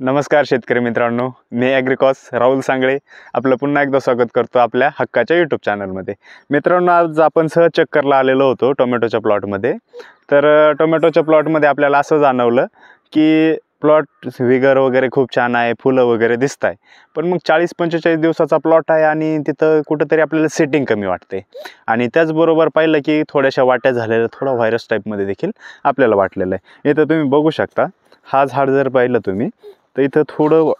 नमस्कार शेतकरी मित्रांनो, मी ॲग्रिकॉस राहुल सांगळे आपलं पुन्हा एकदा स्वागत करतो आपल्या हक्काच्या यूट्यूब चॅनलमध्ये। मित्रांनो, आज आपण सहज चक्करला आलेलो होतो टोमॅटोच्या प्लॉटमध्ये। तर टोमॅटोच्या प्लॉटमध्ये आपल्याला असं जाणवलं की प्लॉट विगर वगैरे खूप छान आहे, फुलं वगैरे दिसत आहे, पण मग 40-45 दिवसाचा प्लॉट आहे आणि तिथं कुठंतरी आपल्याला सेटिंग कमी वाटते। आणि त्याचबरोबर पाहिलं की थोड्याशा वाट्या झालेल्या, थोडा व्हायरस टाईपमध्ये देखील आपल्याला वाटलेलं आहे। इथं तुम्ही बघू शकता, हा झाड जर पाहिलं तुम्ही तर इथं थोडं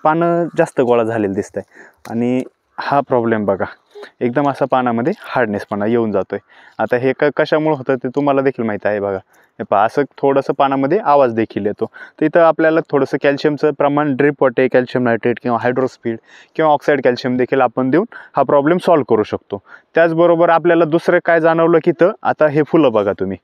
पानं जास्त गोळा झालेलं दिसतंय आणि हा प्रॉब्लेम बघा, एकदम असा पानामध्ये हार्डनेसपणा येऊन जातोय। आता हे कशामुळे होतं ते तुम्हाला देखील माहीत आहे बघा, हे पहा असं थोडंसं पानामध्ये आवाज देखील येतो। तर इथं आपल्याला थोडंसं कॅल्शियमचं प्रमाण ड्रिप वाटे, कॅल्शियम नायट्रेट किंवा हायड्रोस्पीड किंवा ऑक्साईड कॅल्शियम देखील आपण देऊन हा प्रॉब्लेम सॉल्व्ह करू शकतो। त्याचबरोबर आपल्याला दुसरं काय जाणवलं की इथं आता हे फुलं बघा तुम्ही,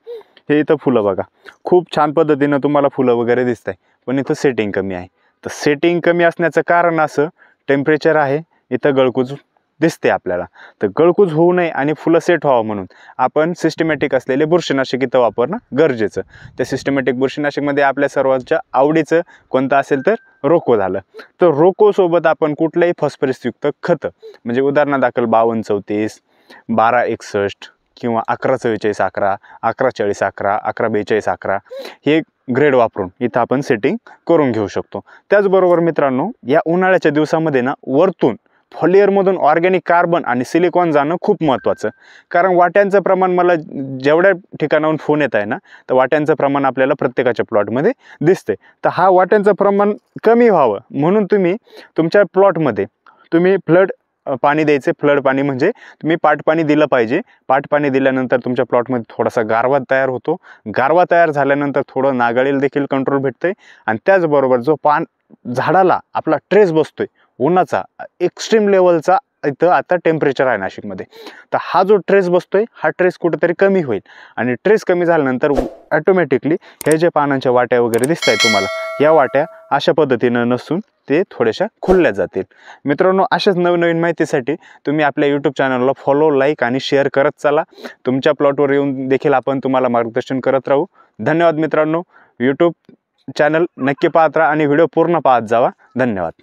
हे इथं फुलं बघा, खूप छान पद्धतीनं तुम्हाला फुलं वगैरे दिसत आहे, पण इथं सेटिंग कमी आहे। तर सेटिंग कमी असण्याचं कारण असं टेम्परेचर आहे, इथं गळकूज दिसते आपल्याला। तर गळकूज होऊ नये आणि फुलं सेट व्हावं म्हणून आपण सिस्टमॅटिक असलेले बुरशीनाशक इथं वापरणं गरजेचं। त्या सिस्टमॅटिक बुरशीनाशकमध्ये आपल्या सर्वांच्या आवडीचं कोणतं असेल तर रोको झालं। तर रोकोसोबत आपण कुठलंही फॉस्फरसयुक्त खतं, म्हणजे उदाहरणादाखल 52-34, 12-61 किंवा 11-44-11, 11-40-11, 11-42-11 हे ग्रेड वापरून इथं आपण सेटिंग करून घेऊ शकतो। त्याचबरोबर मित्रांनो, या उन्हाळ्याच्या दिवसामध्ये ना वरतून फॉलिअरमधून ऑर्गॅनिक कार्बन आणि सिलिकॉन जाणं खूप महत्त्वाचं, कारण वाट्यांचं प्रमाण मला जेवढ्या ठिकाणाहून फोन येत आहे ना, तर वाट्यांचं प्रमाण आपल्याला प्रत्येकाच्या प्लॉटमध्ये दिसते। तर हा वाट्यांचं प्रमाण कमी व्हावं म्हणून तुम्ही तुमच्या प्लॉटमध्ये तुम्ही फ्लड पाणी द्यायचे। फ्लड पाणी म्हणजे तुम्ही पाटपाणी दिलं पाहिजे। पाटपाणी दिल्यानंतर तुमच्या प्लॉटमध्ये थोडासा गारवा तयार होतो। गारवा तयार झाल्यानंतर थोडं नागाळीला देखील कंट्रोल भेटते आणि त्याचबरोबर जो झाडाला आपला ट्रेस बसतोय उन्हाचा एक्स्ट्रीम लेवलचा, इथं आता टेम्परेचर आहे नाशिकमध्ये, तर हा जो ट्रेस बसतोय हा ट्रेस कुठेतरी कमी होईल आणि ट्रेस कमी झाल्यानंतर ऑटोमॅटिकली हे जे पानांच्या वाट्या वगैरे दिसत आहेत तुम्हाला, या वाट्या अशा पद्धतीनं नसून ते थोड्याशा खुलल्या जातील। मित्रांनो, अशाच नवीन माहितीसाठी तुम्ही आपल्या यूट्यूब चॅनलला फॉलो, लाईक आणि शेअर करत चला। तुमच्या प्लॉटवर येऊन देखील आपण तुम्हाला मार्गदर्शन करत राहू। धन्यवाद मित्रांनो। यूट्यूब चॅनल नक्की पाहत राहा आणि व्हिडिओ पूर्ण पाहत जावा। धन्यवाद।